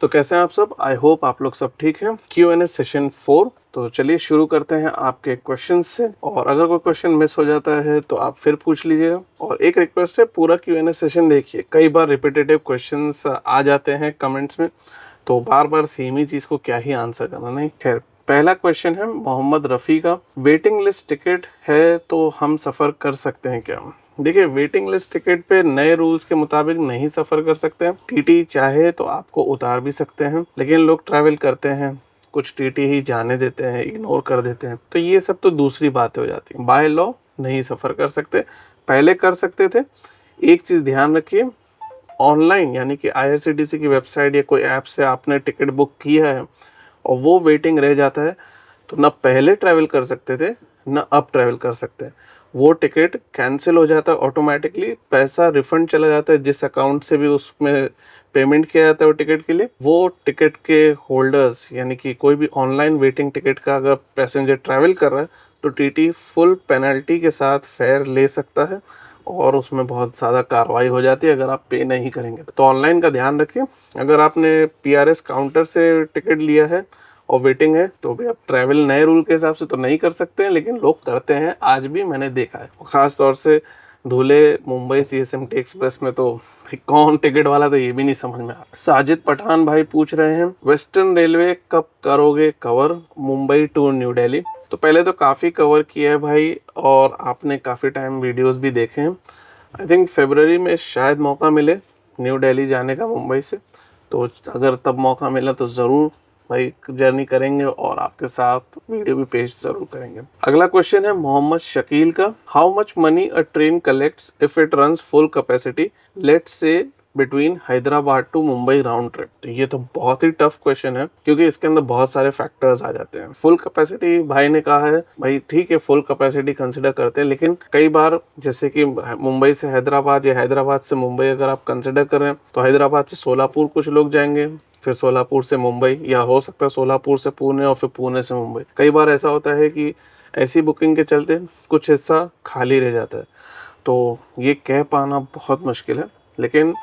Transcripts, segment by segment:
तो कैसे हैं आप सब? आई होप आप लोग सब ठीक हैं। Q&A session 4। तो चलिए शुरू करते हैं आपके क्वेश्चन से, और अगर कोई क्वेश्चन मिस हो जाता है तो आप फिर पूछ लीजिएगा। और एक रिक्वेस्ट है, पूरा Q&A सेशन देखिए, कई बार रिपीटेटिव क्वेश्चंस आ जाते हैं कमेंट्स में, तो बार बार सेम ही चीज़ को क्या ही आंसर करना। नहीं, खैर पहला क्वेश्चन है मोहम्मद रफ़ी का, वेटिंग लिस्ट टिकट है तो हम सफ़र कर सकते हैं क्या? देखिए, वेटिंग लिस्ट टिकट पे नए रूल्स के मुताबिक नहीं सफ़र कर सकते हैं। टीटी चाहे तो आपको उतार भी सकते हैं, लेकिन लोग ट्रैवल करते हैं, कुछ टीटी ही जाने देते हैं, इग्नोर कर देते हैं, तो ये सब तो दूसरी बातें हो जाती हैं। बाय लॉ नहीं सफ़र कर सकते, पहले कर सकते थे। एक चीज़ ध्यान रखिए, ऑनलाइन यानी कि IRCTC की वेबसाइट या कोई ऐप से आपने टिकट बुक किया है और वो वेटिंग रह जाता है, तो ना पहले ट्रैवल कर सकते थे ना अब ट्रैवल कर सकते हैं। वो टिकट कैंसिल हो जाता है ऑटोमेटिकली, पैसा रिफंड चला जाता है जिस अकाउंट से भी उसमें पेमेंट किया जाता है वो टिकट के लिए। वो टिकट के होल्डर्स यानी कि कोई भी ऑनलाइन वेटिंग टिकट का अगर पैसेंजर ट्रैवल कर रहा है तो टीटी फुल पेनल्टी के साथ फेयर ले सकता है, और उसमें बहुत ज़्यादा कार्रवाई हो जाती है अगर आप पे नहीं करेंगे। तो ऑनलाइन का ध्यान रखिए। अगर आपने PRS काउंटर से टिकट लिया है और वेटिंग है तो भी आप ट्रैवल नए रूल के हिसाब से तो नहीं कर सकते हैं, लेकिन लोग करते हैं, आज भी मैंने देखा है। ख़ास तौर से धुले मुंबई CSMT एक्सप्रेस में तो भाई कौन टिकट वाला था ये भी नहीं समझ में आ रहा। साजिद पठान भाई पूछ रहे हैं, वेस्टर्न रेलवे कब करोगे कवर मुंबई टू न्यू दिल्ली? तो पहले तो काफ़ी कवर किया है भाई, और आपने काफ़ी टाइम वीडियोस भी देखे हैं। आई थिंक फरवरी में शायद मौका मिले न्यू दिल्ली जाने का मुंबई से, तो अगर तब मौका मिला तो ज़रूर भाई जर्नी करेंगे और आपके साथ वीडियो भी पेश जरूर करेंगे। अगला क्वेश्चन है मोहम्मद शकील का, how much money a train collects if it runs full capacity let's say between Hyderabad to Mumbai round trip? तो ये तो बहुत ही टफ क्वेश्चन है, क्योंकि इसके अंदर बहुत सारे फैक्टर्स आ जाते हैं। फुल कैपेसिटी भाई ने कहा है, भाई ठीक है फुल कैपेसिटी कंसिडर करते हैं, लेकिन कई बार जैसे कि मुंबई से हैदराबाद या हैदराबाद से मुंबई अगर आप कंसिडर कर रहे हैं तो हैदराबाद से सोलापुर कुछ लोग जाएंगे, फिर सोलापुर से मुंबई, या हो सकता है सोलापुर से पुणे और फिर पुणे से मुंबई। कई बार ऐसा होता है कि ऐसी बुकिंग के चलते कुछ हिस्सा खाली रह जाता है, तो ये कह पाना बहुत मुश्किल है। लेकिन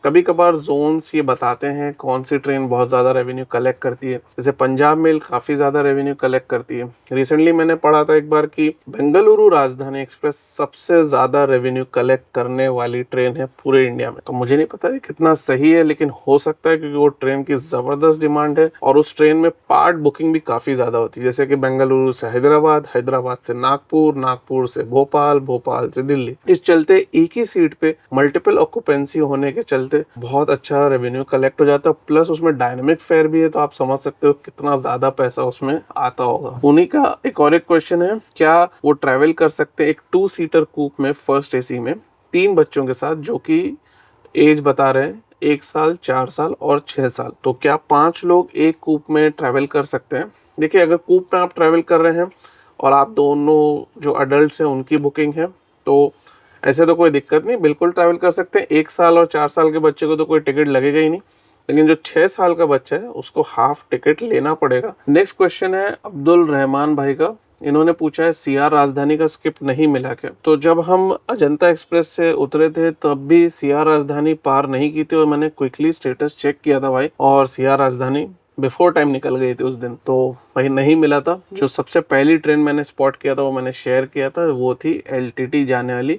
कभी कभार जोन्स ये बताते हैं कौन सी ट्रेन बहुत ज़्यादा रेवेन्यू कलेक्ट करती है। जैसे पंजाब मेल काफ़ी ज़्यादा रेवेन्यू कलेक्ट करती है। रिसेंटली मैंने पढ़ा था एक बार कि बेंगलुरु राजधानी एक्सप्रेस सबसे ज़्यादा रेवेन्यू कलेक्ट करने वाली ट्रेन है पूरे इंडिया में। तो मुझे नहीं पता है कितना सही है, लेकिन हो सकता है, क्योंकि वो ट्रेन की ज़बरदस्त डिमांड है और उस ट्रेन में पार्ट बुकिंग भी काफ़ी ज़्यादा होती है। जैसे कि बेंगलुरु से हैदराबाद, हैदराबाद से नागपुर, नागपुर से भोपाल, भोपाल से दिल्ली। इस चलते एक ही सीट पे मल्टीपल ऑक्यूपेंसी होने के चलते बहुत अच्छा रेवेन्यू कलेक्ट हो जाता है। प्लस उसमें डायनेमिक फेयर भी है, तो आप समझ सकते हो कितना ज्यादा पैसा उसमें आता होगा। उन्हीं का एक और एक क्वेश्चन है, क्या वो ट्रैवल कर सकते हैं एक 2 सीटर कूप में फर्स्ट AC में 3 बच्चों के साथ, जो कि एज बता रहे हैं 1 साल, 4 साल और 6 साल? तो क्या 5 लोग एक कूप में ट्रैवल कर सकते हैं? देखिए, अगर कूप में आप ट्रैवल कर रहे हैं और आप दोनों जो अडल्ट हैं उनकी बुकिंग है तो ऐसे तो कोई दिक्कत नहीं, बिल्कुल ट्रैवल कर सकते हैं। 1 साल और 4 साल के बच्चे को तो कोई टिकट लगेगा ही नहीं, लेकिन जो 6 साल का बच्चा है उसको हाफ टिकट लेना पड़ेगा। नेक्स्ट क्वेश्चन है अब्दुल रहमान भाई का, इन्होंने पूछा है CR राजधानी का स्किप नहीं मिला क्या? तो जब हम अजंता एक्सप्रेस से उतरे थे तब भी CR राजधानी पार नहीं की थी, और मैंने क्विकली स्टेटस चेक किया था भाई, और CR राजधानी बिफोर टाइम निकल गई थी उस दिन, तो भाई नहीं मिला था। जो सबसे पहली ट्रेन मैंने स्पॉट किया था वो मैंने शेयर किया था, वो थी LTT जाने वाली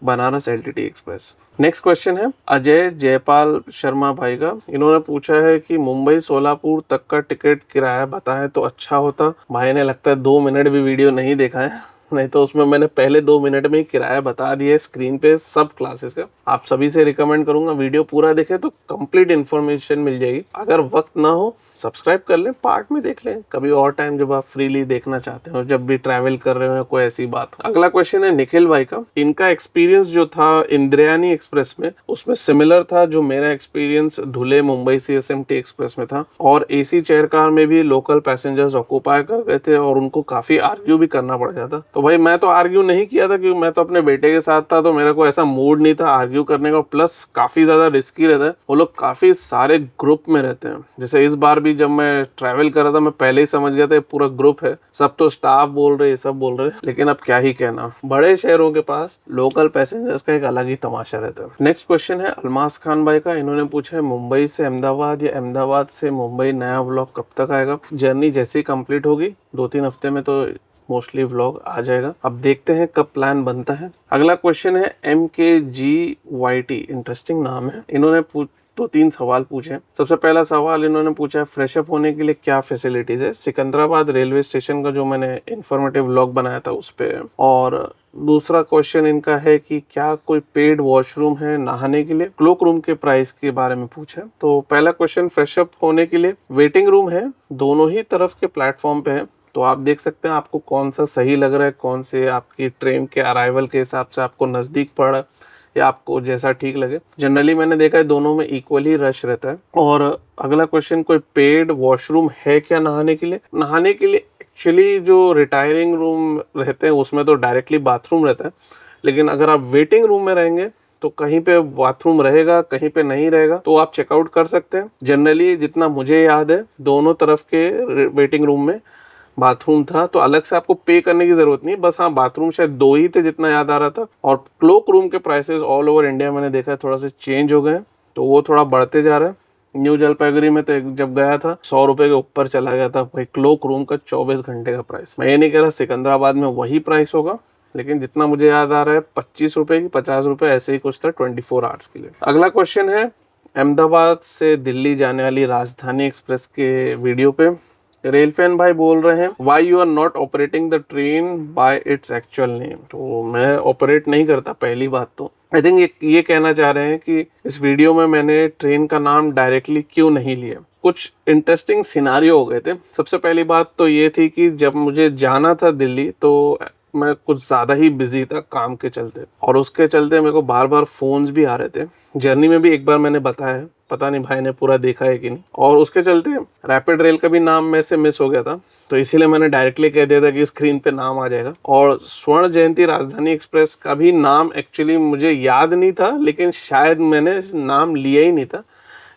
Banaras LTT express. Next question है अजय जयपाल शर्मा भाई का, इन्होंने पूछा है कि मुंबई सोलापुर तक का टिकट किराया बताएं तो अच्छा होता। भाई ने लगता है 2 मिनट भी वीडियो नहीं देखा है, नहीं तो उसमें मैंने पहले 2 मिनट में ही किराया बता दिया है स्क्रीन पे सब क्लासेस का। आप सभी से रिकमेंड करूंगा वीडियो पूरा देखें तो कंप्लीट इन्फॉर्मेशन मिल जाएगी। अगर वक्त ना हो सब्सक्राइब कर लें, पार्ट में देख लें कभी और टाइम जब आप फ्रीली देखना चाहते हो, जब भी ट्रैवल कर रहे हो कोई ऐसी बात। अगला क्वेश्चन है निखिल भाई का, इनका एक्सपीरियंस जो था इंद्रायणी एक्सप्रेस में उसमें सिमिलर था जो मेरा एक्सपीरियंस धुले मुंबई CSMT एक्सप्रेस में था, और AC चेयर कार में भी लोकल पैसेंजर्स ऑक्यूपाई कर गए थे और उनको काफी आर्ग्यू भी करना पड़ जाता। तो तो भाई मैं तो आर्ग्यू नहीं किया था क्योंकि मैं तो अपने बेटे के साथ था, तो मेरे को ऐसा मूड नहीं था आर्ग्यू करने का। प्लस काफ़ी ज़्यादा रिस्की रहता है, वो लोग काफ़ी सारे ग्रुप में रहते हैं। जैसे इस बार भी जब मैं ट्रैवल कर रहा था, मैं पहले ही समझ गया था ये पूरा ग्रुप है, सब तो स्टाफ बोल रहे, सब बोल रहे, लेकिन अब क्या ही कहना, बड़े शहरों के पास लोकल पैसेंजर्स का एक अलग ही तमाशा रहता है। नेक्स्ट क्वेश्चन है अलमास खान भाई का। इन्होंने पूछा है मुंबई से अहमदाबाद या अहमदाबाद से मुंबई नया व्लॉग कब तक आएगा? जर्नी जैसे ही कंप्लीट होगी 2-3 हफ्ते में तो मोस्टली व्लॉग आ जाएगा। अब देखते हैं कब प्लान बनता है। अगला क्वेश्चन है MKGYT, इंटरेस्टिंग नाम है। इन्होंने 2-3 सवाल पूछे। सबसे पहला सवाल इन्होंने पूछा है फ्रेशअप होने के लिए क्या फैसिलिटीज है? सिकंदराबाद रेलवे स्टेशन का जो मैंने इंफॉर्मेटिव व्लॉग बनाया था उस पे। और दूसरा क्वेश्चन इनका है कि क्या कोई पेड वॉशरूम है नहाने के लिए? क्लोक रूम के प्राइस के बारे में पूछा। तो पहला क्वेश्चन, फ्रेशअप होने के लिए वेटिंग रूम है, दोनों ही तरफ के प्लेटफॉर्म पे है, तो आप देख सकते हैं आपको कौन सा सही लग रहा है, कौन से आपकी ट्रेन के अराइवल के हिसाब से आपको नज़दीक पड़ रहा है या आपको जैसा ठीक लगे। जनरली मैंने देखा है दोनों में इक्वली रश रहता है। और अगला क्वेश्चन, कोई पेड वॉशरूम है क्या नहाने के लिए? नहाने के लिए एक्चुअली जो रिटायरिंग रूम रहते हैं उसमें तो डायरेक्टली बाथरूम रहता है, लेकिन अगर आप वेटिंग रूम में रहेंगे तो कहीं पे बाथरूम रहेगा, कहीं पे नहीं रहेगा, तो आप चेकआउट कर सकते हैं। जनरली जितना मुझे याद है दोनों तरफ के वेटिंग रूम में बाथरूम था, तो अलग से आपको पे करने की जरूरत नहीं, बस हाँ बाथरूम शायद 2 ही थे जितना याद आ रहा था। और क्लोक रूम के प्राइसेस ऑल ओवर इंडिया मैंने देखा है थोड़ा सा चेंज हो गए, तो वो थोड़ा बढ़ते जा रहा है। न्यू जलपाईगुड़ी में तो जब गया था 100 रुपए के ऊपर चला गया था भाई क्लोक रूम का 24 घंटे का प्राइस। मैं ये नहीं कह रहा सिकंदराबाद में वही प्राइस होगा, लेकिन जितना मुझे याद आ रहा है 25 रुपए की 50 रुपए ऐसे ही कुछ था 24 आवर्स के लिए। अगला क्वेश्चन है अहमदाबाद से दिल्ली जाने वाली राजधानी एक्सप्रेस के वीडियो पे रेल फैन भाई बोल रहे हैं why you are not operating the train by its actual name. तो मैं ऑपरेट नहीं करता, पहली बात तो आई थिंक ये कहना चाह रहे हैं कि इस वीडियो में मैंने ट्रेन का नाम डायरेक्टली क्यों नहीं लिया। कुछ इंटरेस्टिंग सिनारियो हो गए थे। सबसे पहली बात तो ये थी कि जब मुझे जाना था दिल्ली तो मैं कुछ ज़्यादा ही बिजी था काम के चलते, और उसके चलते मेरे को बार बार फोन्स भी आ रहे थे। जर्नी में भी एक बार मैंने बताया है, पता नहीं भाई ने पूरा देखा है कि नहीं। और उसके चलते रैपिड रेल का भी नाम मेरे से मिस हो गया था, तो इसीलिए मैंने डायरेक्टली कह दिया था कि स्क्रीन पे नाम आ जाएगा। और स्वर्ण जयंती राजधानी एक्सप्रेस का भी नाम एक्चुअली मुझे याद नहीं था, लेकिन शायद मैंने नाम लिया ही नहीं था।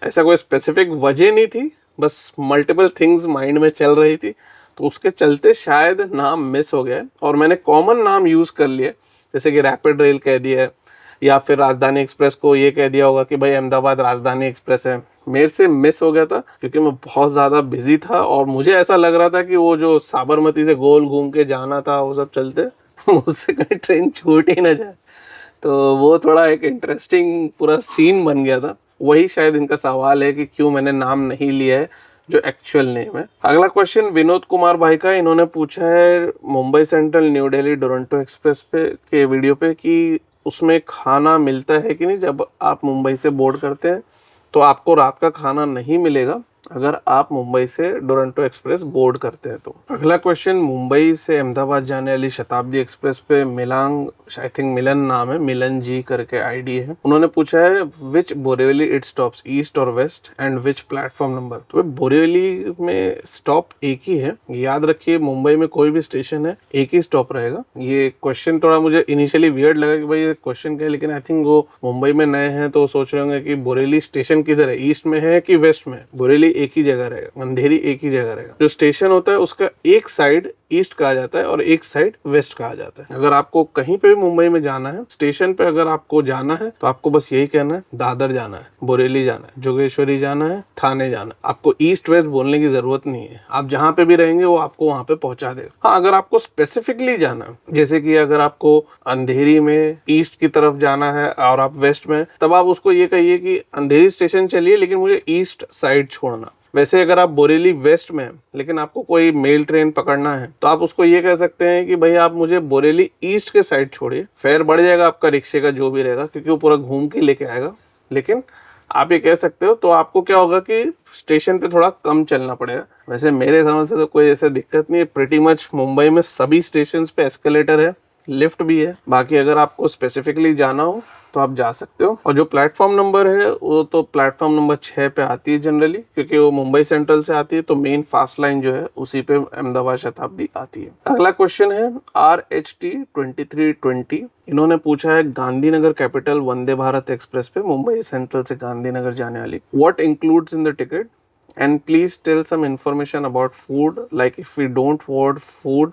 ऐसा कोई स्पेसिफिक वजह नहीं थी, बस मल्टीपल थिंग्स माइंड में चल रही थी, तो उसके चलते शायद नाम मिस हो गया और मैंने कॉमन नाम यूज़ कर लिया, जैसे कि रैपिड रेल कह दिया है, या फिर राजधानी एक्सप्रेस को ये कह दिया होगा कि भाई अहमदाबाद राजधानी एक्सप्रेस है। मेरे से मिस हो गया था क्योंकि मैं बहुत ज़्यादा बिजी था और मुझे ऐसा लग रहा था कि वो जो साबरमती से गोल घूम के जाना था वो सब चलते मुझसे कहीं ट्रेन छूट ही ना जाए। तो वो थोड़ा एक इंटरेस्टिंग पूरा सीन बन गया था। वही शायद इनका सवाल है कि क्यों मैंने नाम नहीं लिया है जो एक्चुअल नेम है। अगला क्वेश्चन विनोद कुमार भाई का। इन्होंने पूछा है Mumbai central new Delhi Duronto express पे के वीडियो पे कि उसमें खाना मिलता है कि नहीं। जब आप मुंबई से बोर्ड करते हैं तो आपको रात का खाना नहीं मिलेगा अगर आप मुंबई से दुरंतो एक्सप्रेस बोर्ड करते हैं तो। अगला क्वेश्चन, मुंबई से अहमदाबाद जाने वाली शताब्दी एक्सप्रेस पे मिलांग, आई थिंक मिलन नाम है, मिलन जी करके आईडी है, उन्होंने पूछा है which Borivali it stops, east और west, and which platform number. तो बोरीवली में स्टॉप एक ही है, याद रखिए मुंबई में कोई भी स्टेशन है एक ही स्टॉप रहेगा। ये क्वेश्चन थोड़ा मुझे इनिशियली वियर्ड लगा कि भाई ये क्वेश्चन क्या है, लेकिन आई थिंक वो मुंबई में नए हैं तो सोच रहे होंगे कि बोरीवली स्टेशन किधर है, ईस्ट में है कि वेस्ट में। बोरीवली एक ही जगह रहेगा, अंधेरी एक ही जगह रहेगा। जो स्टेशन होता है उसका एक साइड ईस्ट कहा जाता है और एक साइड वेस्ट कहा जाता है। अगर आपको कहीं पे भी मुंबई में जाना है, स्टेशन पे अगर आपको जाना है तो आपको बस यही कहना है दादर जाना है, बोरीवली जाना है, जोगेश्वरी जाना है, थाने जाना है। आपको ईस्ट वेस्ट बोलने की जरूरत नहीं है, आप जहाँ पे भी रहेंगे वो आपको वहाँ पे पहुंचा देगा। हाँ, अगर आपको स्पेसिफिकली जाना है, जैसे कि अगर आपको अंधेरी में ईस्ट की तरफ जाना है और आप वेस्ट में, तब आप उसको ये कहिए कि अंधेरी स्टेशन चलिए लेकिन मुझे ईस्ट साइड छोड़ना। वैसे अगर आप बोरीवली वेस्ट में लेकिन आपको कोई मेल ट्रेन पकड़ना है तो आप उसको ये कह सकते हैं कि भाई आप मुझे बोरीवली ईस्ट के साइड छोड़िए। फेयर बढ़ जाएगा आपका रिक्शे का जो भी रहेगा, क्योंकि वो पूरा घूम के लेके आएगा, लेकिन आप ये कह सकते हो। तो आपको क्या होगा कि स्टेशन पे थोड़ा कम चलना पड़ेगा। वैसे मेरे समझ से तो कोई ऐसा दिक्कत नहीं है, प्रिटी मच मुंबई में सभी स्टेशन पे एस्केलेटर है, लिफ्ट भी है। बाकी अगर आपको स्पेसिफिकली जाना हो तो आप जा सकते हो। और जो प्लेटफॉर्म नंबर है वो तो प्लेटफॉर्म नंबर 6 पे आती है जनरली, क्योंकि वो मुंबई सेंट्रल से आती है, तो मेन फास्ट लाइन जो है उसी पे अहमदाबाद शताब्दी आती है। अगला क्वेश्चन है RHT 2320। इन्होंने पूछा है गांधीनगर कैपिटल वंदे भारत एक्सप्रेस पे मुंबई सेंट्रल से गांधीनगर जाने वाली, what includes in the ticket and please tell some information about food, like if we don't want food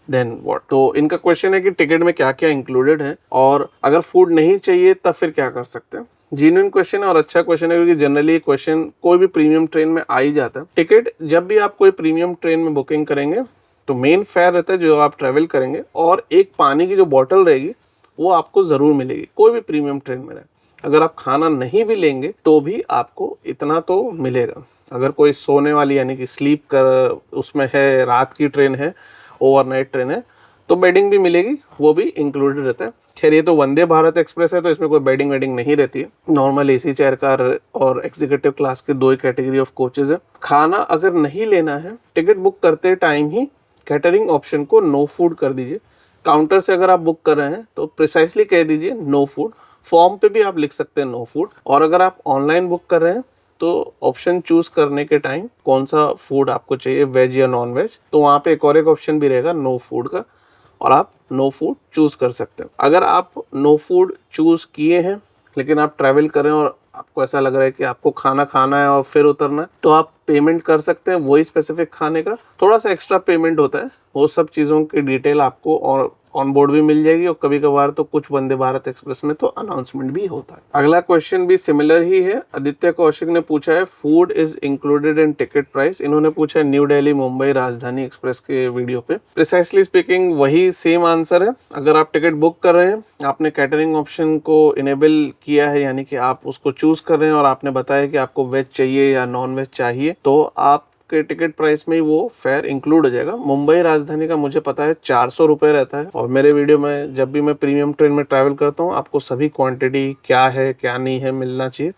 then what. तो इनका क्वेश्चन है कि टिकट में क्या क्या इंक्लूडेड है और अगर फूड नहीं चाहिए तब फिर क्या कर सकते हैं। जेन्युइन क्वेश्चन है और अच्छा क्वेश्चन है, क्योंकि जनरली क्वेश्चन कोई भी प्रीमियम ट्रेन में आ ही जाता है। टिकट जब भी आप कोई प्रीमियम ट्रेन में बुकिंग करेंगे तो मेन फेयर रहता है जो आप ट्रेवल करेंगे, और एक पानी की जो बॉटल रहेगी वो आपको जरूर मिलेगी कोई भी प्रीमियम ट्रेन में रहे। अगर आप खाना नहीं भी लेंगे तो भी आपको इतना तो मिलेगा। अगर कोई सोने वाली यानी कि स्लीप कर उसमें है, रात की ट्रेन है, ओवरनाइट ट्रेन है, तो बेडिंग भी मिलेगी, वो भी इंक्लूडेड रहता है। खैर ये तो वंदे भारत एक्सप्रेस है तो इसमें कोई बेडिंग वेडिंग नहीं रहती है। नॉर्मल एसी चेयर कार और एग्जीक्यूटिव क्लास के दो ही कैटेगरी ऑफ कोचेज है। खाना अगर नहीं लेना है, टिकट बुक करते टाइम ही कैटरिंग ऑप्शन को नो फूड कर दीजिए। काउंटर से अगर आप बुक कर रहे हैं तो प्रिसाइसली कह दीजिए नो फूड। फॉर्म पे भी आप लिख सकते हैं नो फूड। और अगर आप ऑनलाइन बुक कर रहे हैं तो ऑप्शन चूज करने के टाइम कौन सा फूड आपको चाहिए, वेज या नॉन वेज, तो वहाँ पे एक ऑप्शन भी रहेगा नो फूड का, और आप नो फूड चूज कर सकते हैं। अगर आप नो फूड चूज किए हैं लेकिन आप ट्रैवल कर रहे हैं और आपको ऐसा लग रहा है कि आपको खाना खाना है और फिर उतरना है, तो आप पेमेंट कर सकते हैं वही स्पेसिफिक खाने का। थोड़ा सा एक्स्ट्रा पेमेंट होता है, वो सब चीज़ों की डिटेल आपको और ऑन बोर्ड भी मिल जाएगी, और कभी कभार तो कुछ वंदे भारत एक्सप्रेस में तो अनाउंसमेंट भी होता है। अगला क्वेश्चन भी सिमिलर ही है। आदित्य कौशिक ने पूछा है food is included in ticket price. इन्होंने पूछा है न्यू दिल्ली मुंबई राजधानी एक्सप्रेस के वीडियो पे। प्रिसाइसली स्पीकिंग वही सेम आंसर है। अगर आप टिकट बुक कर रहे हैं, आपने कैटरिंग ऑप्शन को इनेबल किया है, यानी कि आप उसको चूज कर रहे हैं और आपने बताया कि आपको वेज चाहिए या नॉन वेज चाहिए, तो आप के टिकट प्राइस में ही वो फेयर इंक्लूड हो जाएगा। मुंबई राजधानी का मुझे पता है 400 रुपये रहता है, और मेरे वीडियो में जब भी मैं प्रीमियम ट्रेन में ट्रैवल करता हूँ आपको सभी क्वांटिटी क्या है क्या नहीं है मिलना चाहिए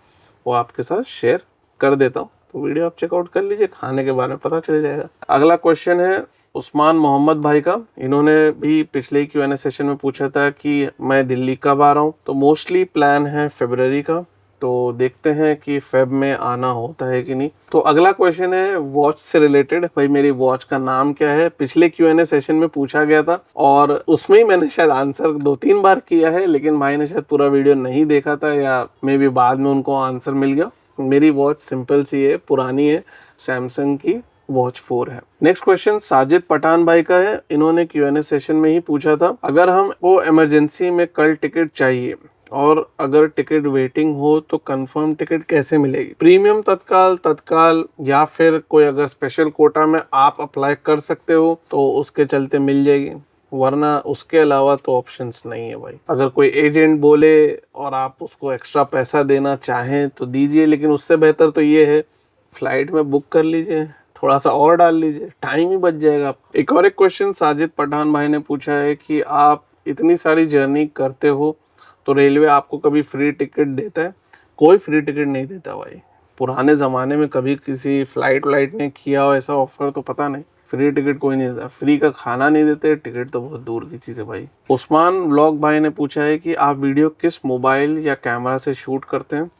वो आपके साथ शेयर कर देता हूँ, तो वीडियो आप चेकआउट कर लीजिए, खाने के बारे में पता चल जाएगा। अगला क्वेश्चन है उस्मान मोहम्मद भाई का। इन्होंने भी पिछले Q&A सेशन में पूछा था कि मैं दिल्ली कब आ रहा हूँ, तो मोस्टली प्लान है फरवरी का, तो देखते हैं कि फेब में आना होता है कि नहीं। तो अगला क्वेश्चन है वॉच से रिलेटेड। भाई मेरी वॉच का नाम क्या है, पिछले Q&A सेशन में पूछा गया था और उसमें ही मैंने शायद आंसर 2-3 बार किया है, लेकिन भाई ने शायद पूरा वीडियो नहीं देखा था या मे बी बाद में उनको आंसर मिल गया। मेरी वॉच सिंपल सी है, पुरानी है, सैमसंग की वॉच 4 है। नेक्स्ट क्वेश्चन साजिद पठान भाई का है। इन्होंने Q&A सेशन में ही पूछा था अगर हमको इमरजेंसी में कल टिकट चाहिए और अगर टिकट वेटिंग हो तो कंफर्म टिकट कैसे मिलेगी। प्रीमियम तत्काल या फिर कोई अगर स्पेशल कोटा में आप अप्लाई कर सकते हो तो उसके चलते मिल जाएगी, वरना उसके अलावा तो ऑप्शंस नहीं है भाई। अगर कोई एजेंट बोले और आप उसको एक्स्ट्रा पैसा देना चाहें तो दीजिए, लेकिन उससे बेहतर तो ये है फ्लाइट में बुक कर लीजिए, थोड़ा सा और डाल लीजिए, टाइम ही बच जाएगा। एक क्वेश्चन साजिद पठान भाई ने पूछा है कि आप इतनी सारी जर्नी करते हो तो रेलवे आपको कभी फ्री टिकट देता है। कोई फ्री टिकट नहीं देता भाई। पुराने ज़माने में कभी किसी फ्लाइट ने किया हो ऐसा ऑफर तो पता नहीं। फ्री टिकट कोई नहीं देता, फ्री का खाना नहीं देते, टिकट तो बहुत दूर की चीज़ है भाई। उस्मान व्लॉग भाई ने पूछा है कि आप वीडियो किस मोबाइल या कैमरा से शूट करते हैं।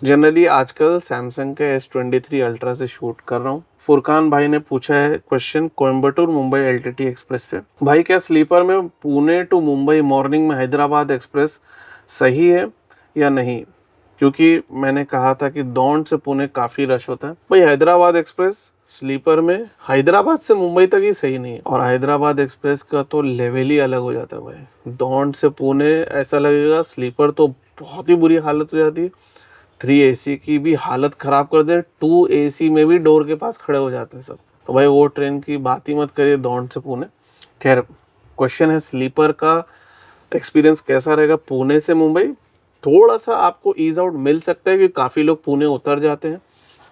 जनरली आजकल सैमसंग के S23 अल्ट्रा से शूट कर रहा हूँ। फुरकान भाई ने पूछा है question Coimbatore Mumbai LTT express पे। भाई क्या स्लीपर में पुणे टू मुंबई मॉर्निंग में हैदराबाद एक्सप्रेस सही है या नहीं, क्योंकि मैंने कहा था कि दौंड से पुणे काफ़ी रश होता है। भाई हैदराबाद एक्सप्रेस स्लीपर में हैदराबाद से मुंबई तक ही सही नहीं है, और हैदराबाद एक्सप्रेस का तो लेवल ही अलग हो जाता है भाई। दौंड से पुणे ऐसा लगेगा स्लीपर तो बहुत ही बुरी हालत हो जाती है, 3 AC की भी हालत ख़राब कर दे, 2 AC में भी डोर के पास खड़े हो जाते हैं सब। तो भाई वो ट्रेन की बात ही मत करिए दौंड से पुणे। खैर क्वेश्चन है स्लीपर का एक्सपीरियंस कैसा रहेगा पुणे से मुंबई। थोड़ा सा आपको ईज आउट मिल सकता है क्योंकि काफ़ी लोग पुणे उतर जाते हैं,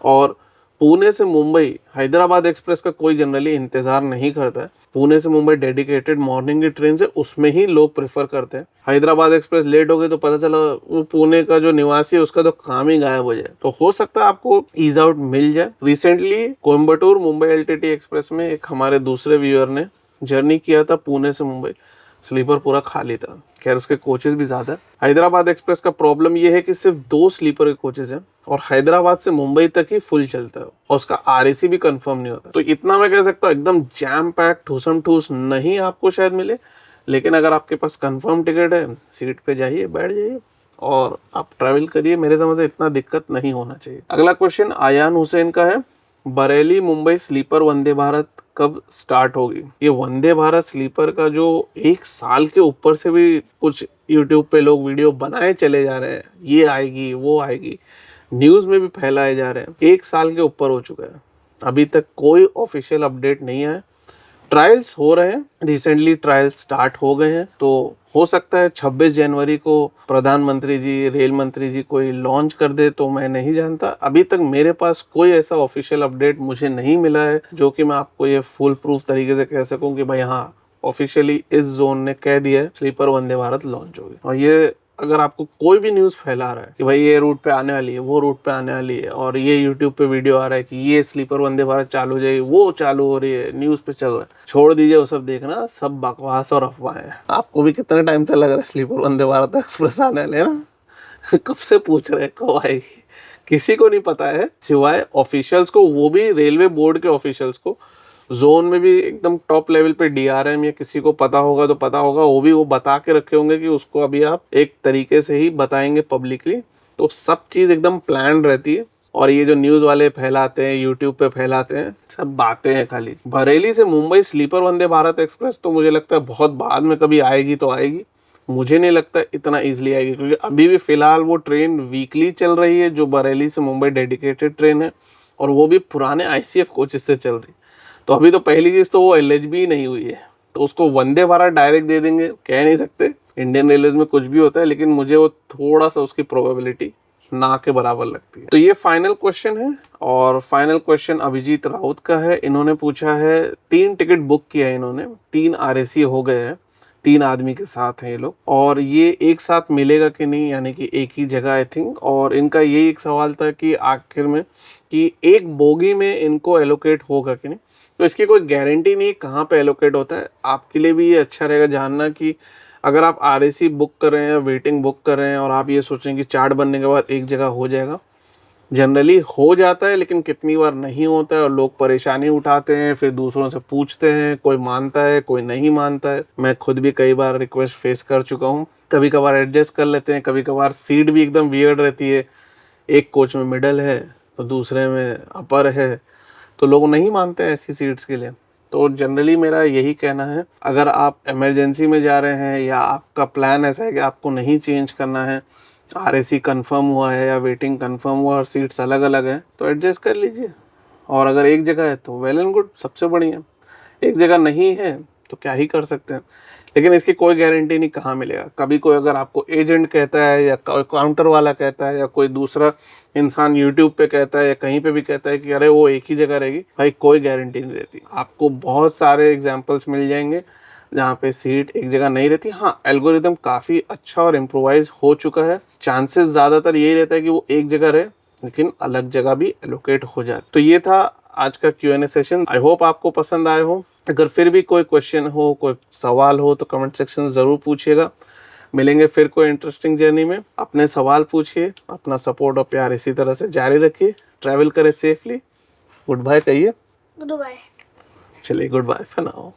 और पुणे से मुंबई हैदराबाद एक्सप्रेस का कोई जनरली इंतज़ार नहीं करता है। पुणे से मुंबई डेडिकेटेड मॉर्निंग की ट्रेन से उसमें ही लोग प्रेफर करते हैं। हैदराबाद एक्सप्रेस लेट हो गई तो पता चला वो पुणे का जो निवासी है उसका तो काम ही गायब हो जाए, तो हो सकता है आपको ईज आउट मिल जाए। Recently Coimbatore Mumbai LTT express में एक हमारे दूसरे व्यूअर ने जर्नी किया था पुणे से मुंबई। स्लीपर पूरा खाली था। खैर उसके कोचेस भी ज़्यादा। हैदराबाद एक्सप्रेस का प्रॉब्लम ये है कि सिर्फ 2 स्लीपर के कोचेस हैं और हैदराबाद से मुंबई तक ही फुल चलता है और उसका आरएसी भी कंफर्म नहीं होता। तो इतना मैं कह सकता हूँ एकदम जैम पैक ठूसम ठूस नहीं आपको शायद मिले, लेकिन अगर आपके पास कंफर्म टिकट है सीट पे जाइए, बैठ जाइए और आप ट्रैवल करिए। मेरे समझ से इतना दिक्कत नहीं होना चाहिए। अगला क्वेश्चन आयान हुसैन का है, बरेली मुंबई स्लीपर वंदे भारत कब स्टार्ट होगी? ये वंदे भारत स्लीपर का जो 1 साल के ऊपर से भी कुछ यूट्यूब पे लोग वीडियो बनाए चले जा रहे हैं, ये आएगी वो आएगी, न्यूज़ में भी फैलाए जा रहे हैं, 1 साल के ऊपर हो चुका है, अभी तक कोई ऑफिशियल अपडेट नहीं है। ट्रायल्स हो रहे हैं, रिसेंटली ट्रायल्स स्टार्ट हो गए हैं, तो हो सकता है 26 जनवरी को प्रधानमंत्री जी, रेल मंत्री जी कोई लॉन्च कर दे, तो मैं नहीं जानता। अभी तक मेरे पास कोई ऐसा ऑफिशियल अपडेट मुझे नहीं मिला है जो कि मैं आपको ये फुल प्रूफ तरीके से कह सकूं कि भाई हाँ ऑफिशियली इस जोन ने कह दिया है स्लीपर वंदे भारत लॉन्च होगी। और ये अगर आपको कोई भी न्यूज़ फैला रहा है कि भाई ये रूट पे आने वाली है, वो रूट पे आने वाली है, और ये यूट्यूब पे वीडियो आ रहा है कि ये स्लीपर वंदे भारत चालू हो जाएगी, वो चालू हो रही है, न्यूज़ पे चल रहा है, छोड़ दीजिए वो सब देखना, सब बकवास और अफवाहें हैं। आपको भी कितने टाइम से लग रहा है स्लीपर वंदे भारत एक्सप्रेस आने वाले है ना कब से पूछ रहे कब आएगी, किसी को नहीं पता है सिवाय ऑफिशियल्स को, वो भी रेलवे बोर्ड के ऑफिशियल्स को। जोन में भी एकदम टॉप लेवल पे डीआरएम या किसी को पता होगा तो पता होगा, वो भी वो बता के रखे होंगे कि उसको अभी आप एक तरीके से ही बताएंगे पब्लिकली। तो सब चीज़ एकदम प्लान रहती है और ये जो न्यूज़ वाले फैलाते हैं, यूट्यूब पे फैलाते हैं, सब बातें हैं खाली। बरेली से मुंबई स्लीपर वंदे भारत एक्सप्रेस तो मुझे लगता है बहुत बाद में कभी आएगी तो आएगी, मुझे नहीं लगता इतना ईजिली आएगी, क्योंकि अभी भी फिलहाल वो ट्रेन वीकली चल रही है जो बरेली से मुंबई डेडिकेटेड ट्रेन है, और वो भी पुराने आईसीएफ कोचेस से चल रही। तो अभी तो पहली चीज़ तो वो एलएचबी नहीं हुई है, तो उसको वंदे भारत डायरेक्ट दे देंगे, कह नहीं सकते, इंडियन रेलवेज में कुछ भी होता है, लेकिन मुझे वो थोड़ा सा उसकी प्रोबेबिलिटी ना के बराबर लगती है। तो ये फाइनल क्वेश्चन है, और फाइनल क्वेश्चन अभिजीत राउत का है। इन्होंने पूछा है 3 टिकट बुक किया है इन्होंने, 3 आरएसी हो गए हैं, 3 आदमी के साथ हैं ये लोग, और ये एक साथ मिलेगा कि नहीं, यानी कि एक ही जगह आई थिंक। और इनका यही एक सवाल था कि आखिर में कि एक बोगी में इनको एलोकेट होगा कि नहीं। तो इसकी कोई गारंटी नहीं कहाँ पे एलोकेट होता है। आपके लिए भी ये अच्छा रहेगा जानना कि अगर आप आरएसी बुक कर रहे हैं या वेटिंग बुक कर रहे हैं और आप ये सोचें कि चार्ट बनने के बाद एक जगह हो जाएगा, जनरली हो जाता है, लेकिन कितनी बार नहीं होता है और लोग परेशानी उठाते हैं, फिर दूसरों से पूछते हैं, कोई मानता है कोई नहीं मानता है। मैं खुद भी कई बार रिक्वेस्ट फेस कर चुका हूँ। कभी कभार एडजस्ट कर लेते हैं, कभी कभार सीट भी एकदम वियर्ड रहती है, एक कोच में मिडल है तो दूसरे में अपर है, तो लोग नहीं मानते हैं ऐसी सीट्स के लिए। तो जनरली मेरा यही कहना है, अगर आप इमरजेंसी में जा रहे हैं या आपका प्लान ऐसा है कि आपको नहीं चेंज करना है, आरएसी कंफर्म हुआ है या वेटिंग कंफर्म हुआ और सीट्स अलग अलग है, तो एडजस्ट कर लीजिए। और अगर एक जगह है तो वेल एंड गुड, सबसे बढ़िया। एक जगह नहीं है तो क्या ही कर सकते हैं, लेकिन इसकी कोई गारंटी नहीं कहाँ मिलेगा। कभी कोई अगर आपको एजेंट कहता है या काउंटर वाला कहता है या कोई दूसरा इंसान यूट्यूब पे कहता है या कहीं पे भी कहता है कि अरे वो एक ही जगह रहेगी, भाई कोई गारंटी नहीं रहती। आपको बहुत सारे एग्जांपल्स मिल जाएंगे जहाँ पे सीट एक जगह नहीं रहती। हाँ, एल्गोरिदम काफ़ी अच्छा और इम्प्रोवाइज हो चुका है, चांसेस ज़्यादातर यही रहता है कि वो एक जगह रहे लेकिन अलग जगह भी एलोकेट हो जाए। तो ये था आज का Q&A सेशन। आई होप आपको पसंद आए हो। अगर फिर भी कोई क्वेश्चन हो, कोई सवाल हो, तो कमेंट सेक्शन ज़रूर पूछिएगा। मिलेंगे फिर कोई इंटरेस्टिंग जर्नी में। अपने सवाल पूछिए, अपना सपोर्ट और प्यार इसी तरह से जारी रखिए। ट्रैवल करें सेफली। गुड बाय कहिए। Goodbye. चलिए गुड बाय फॉर नाउ।